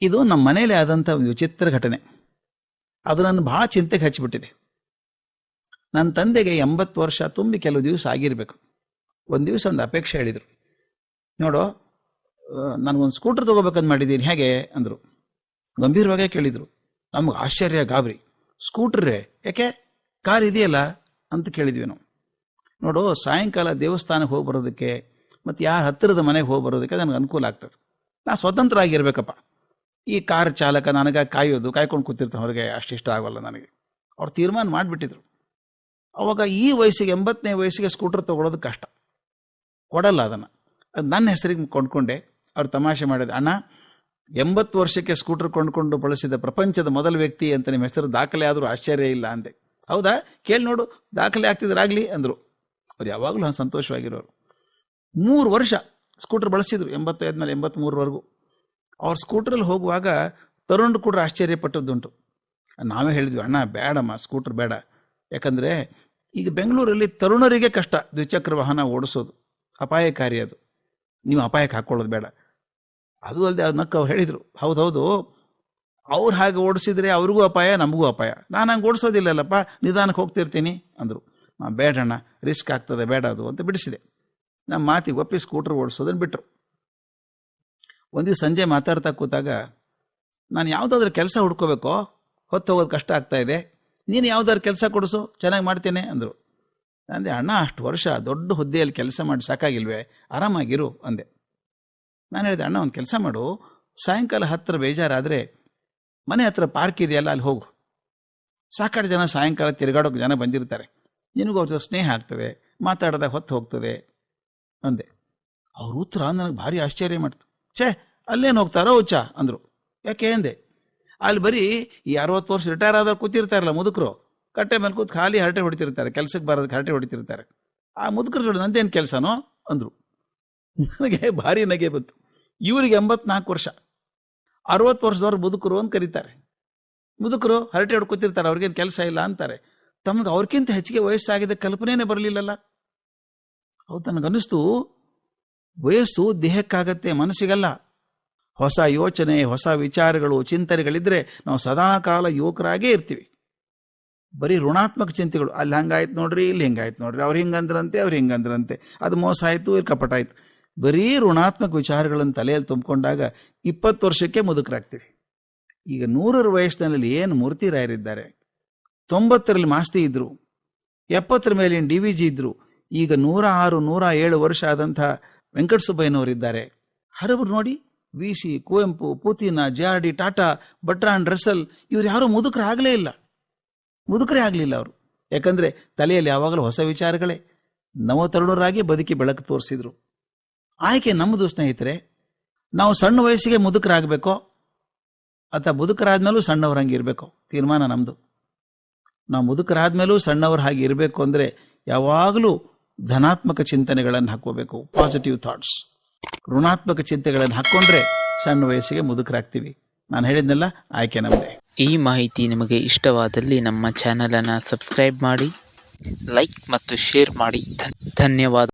ಇದು ನಮ್ಮ ಮನೇಲಿ ಆದಂಥ ಒಂದು ವಿಚಿತ್ರ ಘಟನೆ. ಅದು ನನ್ನ ಭಾಳ ಚಿಂತೆಗೆ ಹಚ್ಚಿಬಿಟ್ಟಿದೆ. ನನ್ನ ತಂದೆಗೆ 80 ವರ್ಷ ತುಂಬಿ ಕೆಲವು ದಿವಸ ಆಗಿರಬೇಕು. ಒಂದು ದಿವಸ ಒಂದು ಅಪೇಕ್ಷೆ ಹೇಳಿದರು. ನೋಡು, ನನಗೊಂದು ಸ್ಕೂಟರ್ ತೊಗೋಬೇಕಂತ ಮಾಡಿದ್ದೀನಿ, ಹೇಗೆ ಅಂದರು. ಗಂಭೀರವಾಗೇ ಕೇಳಿದರು. ನಮ್ಗೆ ಆಶ್ಚರ್ಯ, ಗಾಬರಿ. ಸ್ಕೂಟ್ರೇ ಯಾಕೆ, ಕಾರ್ ಇದೆಯಲ್ಲ ಅಂತ ಕೇಳಿದ್ವಿ ನಾವು. ನೋಡು, ಸಾಯಂಕಾಲ ದೇವಸ್ಥಾನಕ್ಕೆ ಹೋಗಿ ಬರೋದಕ್ಕೆ ಮತ್ತು ಯಾರ ಹತ್ತಿರದ ಮನೆಗೆ ಹೋಗಿ ಬರೋದಕ್ಕೆ ನನಗೆ ಅನುಕೂಲ ಆಗ್ತದೆ. ನಾನು ಸ್ವತಂತ್ರ ಆಗಿರ್ಬೇಕಪ್ಪ. ಈ ಕಾರ್ ಚಾಲಕ ನನಗೆ ಕಾಯ್ಕೊಂಡು ಕೂತಿರ್ತಾನೆ ಹೊರಗೆ, ಅಷ್ಟಿಷ್ಟ ಆಗೋಲ್ಲ ನನಗೆ. ಅವ್ರು ತೀರ್ಮಾನ ಮಾಡಿಬಿಟ್ಟಿದ್ರು. ಅವಾಗ ಈ ವಯಸ್ಸಿಗೆ 80ನೇ ವಯಸ್ಸಿಗೆ ಸ್ಕೂಟರ್ ತೊಗೊಳೋದು ಕಷ್ಟ, ಕೊಡಲ್ಲ ಅದನ್ನು. ಅದು ನನ್ನ ಹೆಸರಿಗೆ ಕೊಂಡ್ಕೊಂಡೆ. ಅವ್ರು ತಮಾಷೆ ಮಾಡಿದೆ, ಅಣ್ಣ 80 ವರ್ಷಕ್ಕೆ ಸ್ಕೂಟರ್ ಕೊಂಡ್ಕೊಂಡು ಬಳಸಿದ ಪ್ರಪಂಚದ ಮೊದಲ ವ್ಯಕ್ತಿ ಅಂತ ನಿಮ್ಮ ಹೆಸರು ದಾಖಲೆ ಆದರೂ ಆಶ್ಚರ್ಯ ಇಲ್ಲ ಅಂದೆ. ಹೌದಾ, ಕೇಳಿ ನೋಡು, ದಾಖಲೆ ಆಗ್ತಿದ್ರಾಗಲಿ ಅಂದರು. ಅವ್ರು ಯಾವಾಗಲೂ ಸಂತೋಷವಾಗಿರೋರು. 3 ವರ್ಷ ಸ್ಕೂಟರ್ ಬಳಸಿದ್ರು, 85 ಮೇಲೆ 83ವರೆಗೂ. ಅವ್ರ ಸ್ಕೂಟ್ರಲ್ಲಿ ಹೋಗುವಾಗ ತರುಣರು ಕೂಡ ಆಶ್ಚರ್ಯಪಟ್ಟದ್ದುಂಟು. ನಾವೇ ಹೇಳಿದ್ವಿ, ಅಣ್ಣ ಬೇಡಮ್ಮ ಸ್ಕೂಟರ್ ಬೇಡ, ಯಾಕಂದರೆ ಈಗ ಬೆಂಗಳೂರಲ್ಲಿ ತರುಣರಿಗೆ ಕಷ್ಟ ದ್ವಿಚಕ್ರ ವಾಹನ ಓಡಿಸೋದು, ಅಪಾಯಕಾರಿ, ಅದು ನೀವು ಅಪಾಯಕ್ಕೆ ಹಾಕ್ಕೊಳ್ಳೋದು ಬೇಡ. ಅದು ಅಲ್ಲದೆ ಅವ್ರು ಹೇಳಿದರು, ಹೌದೌದು, ಅವ್ರು ಹಾಗೆ ಓಡಿಸಿದ್ರೆ ಅವ್ರಿಗೂ ಅಪಾಯ, ನಮಗೂ ಅಪಾಯ. ನಾನು ಹಂಗೆ ಓಡಿಸೋದಿಲ್ಲಲ್ಲಪ್ಪ, ನಿಧಾನಕ್ಕೆ ಹೋಗ್ತಿರ್ತೀನಿ ಅಂದರು. ಬೇಡಣ್ಣ, ರಿಸ್ಕ್ ಆಗ್ತದೆ, ಬೇಡ ಅದು ಅಂತ ಬಿಡಿಸಿದೆ. ನಮ್ಮ ಮಾತಿಗೆ ಒಪ್ಪಿ ಸ್ಕೂಟರ್ ಓಡಿಸೋದನ್ನು ಬಿಟ್ಟರು. ಒಂದು ದಿವಸ ಸಂಜೆ ಮಾತಾಡ್ತಾ ಕೂತಾಗ, ನಾನು ಯಾವುದಾದ್ರೂ ಕೆಲಸ ಹುಡ್ಕೋಬೇಕೋ, ಹೊತ್ತು ಹೋಗೋದು ಕಷ್ಟ ಆಗ್ತಾ ಇದೆ, ನೀನು ಯಾವುದಾದ್ರು ಕೆಲಸ ಕೊಡಿಸು, ಚೆನ್ನಾಗಿ ಮಾಡ್ತೇನೆ ಅಂದರು. ಅಂದೆ, ಅಣ್ಣ ಅಷ್ಟು ವರ್ಷ ದೊಡ್ಡ ಹುದ್ದೆಯಲ್ಲಿ ಕೆಲಸ ಮಾಡಿ ಸಾಕಾಗಿಲ್ವೇ, ಆರಾಮಾಗಿರು ಅಂದೆ. ನಾನು ಹೇಳಿದೆ, ಅಣ್ಣ ಒಂದು ಕೆಲಸ ಮಾಡು, ಸಾಯಂಕಾಲ ಹತ್ತಿರ ಬೇಜಾರಾದರೆ ಮನೆ ಹತ್ರ ಪಾರ್ಕ್ ಇದೆಯಲ್ಲ, ಅಲ್ಲಿ ಹೋಗು. ಸಾಕಾಡು ಜನ ಸಾಯಂಕಾಲ ತಿರುಗಾಡೋಕೆ ಜನ ಬಂದಿರ್ತಾರೆ, ನಿನಗೂ ಅವ್ರ ಸ್ನೇಹ ಆಗ್ತದೆ, ಮಾತಾಡಿದಾಗ ಹೊತ್ತು ಹೋಗ್ತದೆ ಅಂದೆ. ಅವ್ರ ಉತ್ತರ ನನಗೆ ಭಾರಿ ಆಶ್ಚರ್ಯ ಮಾಡ್ತು. ಛೇ, ಅಲ್ಲೇನು ಹೋಗ್ತಾರೋ ಹುಚ್ಚ ಅಂದರು. ಯಾಕೆ ಅಂದೆ. ಅಲ್ಲಿ ಬರೀ ಈ 60 ವರ್ಷ ರಿಟೈರ್ ಆದವ್ರು ಕೂತಿರ್ತಾರಲ್ಲ ಮುದುಕರು, ಕಟ್ಟೆ ಮೇಲೆ ಕೂತು ಖಾಲಿ ಹರಟೆ ಹೊಡಿತಿರ್ತಾರೆ, ಕೆಲಸಕ್ಕೆ ಬರೋದಕ್ಕೆ ಹರಟೆ ಹೊಡಿತಿರ್ತಾರೆ. ಆ ಮುದುಕರು ನೋಡಿ ನಂದೇನು ಕೆಲಸನೋ ಅಂದರು. ನನಗೆ ಭಾರಿ ನಗೆ ಬಂತು. ಇವರಿಗೆ 84 ವರ್ಷ, 60 ವರ್ಷದವ್ರು ಮುದುಕರು ಅಂತ ಕರೀತಾರೆ. ಮುದುಕರು ಹರಟೆ ಹೊಡ್ಕೊತಿರ್ತಾರೆ, ಅವ್ರಿಗೇನು ಕೆಲಸ ಇಲ್ಲ ಅಂತಾರೆ. ತಮಗೆ ಅವ್ರಿಗಿಂತ ಹೆಚ್ಚಿಗೆ ವಯಸ್ಸಾಗಿದೆ ಕಲ್ಪನೆನೇ ಬರಲಿಲ್ಲಲ್ಲ. ಹೌದು, ನನಗನ್ನಿಸ್ತು, ವಯಸ್ಸು ದೇಹಕ್ಕಾಗತ್ತೆ, ಮನಸ್ಸಿಗಲ್ಲ. ಹೊಸ ಯೋಚನೆ, ಹೊಸ ವಿಚಾರಗಳು, ಚಿಂತನೆಗಳಿದ್ರೆ ನಾವು ಸದಾಕಾಲ ಯುವಕರಾಗೇ ಇರ್ತೀವಿ. ಬರೀ ಋಣಾತ್ಮಕ ಚಿಂತೆಗಳು, ಅಲ್ಲಿ ಹಂಗಾಯ್ತು ನೋಡ್ರಿ, ಇಲ್ಲಿ ಹಿಂಗಾಯ್ತು ನೋಡ್ರಿ, ಅವ್ರು ಹಿಂಗಂದ್ರಂತೆ, ಅವ್ರು ಹಿಂಗಂದ್ರಂತೆ, ಅದು ಮೋಸ ಆಯಿತು, ಇಲ್ಲಿ ಕಪಟ ಆಯ್ತು. ಬರೀ ಋಣಾತ್ಮಕ ವಿಚಾರಗಳನ್ನು ತಲೆಯಲ್ಲಿ ತುಂಬಿಕೊಂಡಾಗ 20 ವರ್ಷಕ್ಕೆ ಮುದುಕರಾಗ್ತೀವಿ. ಈಗ 100ರ ವಯಸ್ಸಿನಲ್ಲಿ ಏನು ಮೂರ್ತಿರಾಯರಿದ್ದಾರೆ, 90ರಲ್ಲಿ ಮಾಸ್ತಿ ಇದ್ರು, 70ರ ಮೇಲಿನ DVG ಇದ್ರು, ಈಗ 106, 107 ವರ್ಷ ಆದಂಥ ವೆಂಕಟಸುಬ್ಬಯ್ಯನವರಿದ್ದಾರೆ. ಹರಬ್ರು ನೋಡಿ, VC, ಕುವೆಂಪು, ಪೂತಿನ, JRD, ಟಾಟಾ, ಬಟ್ರಾಂಡ್, ರಸಲ್, ಇವ್ರು ಯಾರೂ ಮುದುಕರೇ ಆಗಲಿಲ್ಲ ಅವರು. ಯಾಕಂದರೆ ತಲೆಯಲ್ಲಿ ಯಾವಾಗಲೂ ಹೊಸ ವಿಚಾರಗಳೇ. ನವತರುಣರಾಗಿ ಬದುಕಿ ಬೆಳಕು ತೋರಿಸಿದ್ರು. ಆಯ್ಕೆ ನಮ್ಮದು ಸ್ನೇಹಿತರೆ. ನಾವು ಸಣ್ಣ ವಯಸ್ಸಿಗೆ ಮುದುಕರಾಗಬೇಕೋ ಅಥವಾ ಮುದುಕರಾದ್ಮೇಲೂ ಸಣ್ಣವ್ರ ಹಂಗೆ ಇರಬೇಕೋ, ತೀರ್ಮಾನ ನಮ್ಮದು. ನಾವು ಮುದುಕರಾದ್ಮೇಲೂ ಸಣ್ಣವ್ರ ಹಾಗೆ ಇರಬೇಕು ಅಂದರೆ ಯಾವಾಗಲೂ ಧನಾತ್ಮಕ ಚಿಂತನೆಗಳನ್ನು ಹಾಕೋಬೇಕು, ಪಾಸಿಟಿವ್ ಥಾಟ್ಸ್. ಋಣಾತ್ಮಕ ಚಿಂತೆಗಳನ್ನು ಹಾಕ್ಕೊಂಡ್ರೆ ಸಣ್ಣ ವಯಸ್ಸಿಗೆ ಮುದುಕರಾಗ್ತೀವಿ. ನಾನು ಹೇಳಿದ್ನೆಲ್ಲ ಆಯ್ಕೆ ನಮ್ಮದೇ. ಈ ಮಾಹಿತಿ ನಿಮಗೆ ಇಷ್ಟವಾದಲ್ಲಿ ನಮ್ಮ ಚಾನಲನ್ನು ಸಬ್ಸ್ಕ್ರೈಬ್ ಮಾಡಿ, ಲೈಕ್ ಮತ್ತು ಶೇರ್ ಮಾಡಿ. ಧನ್ಯವಾದ.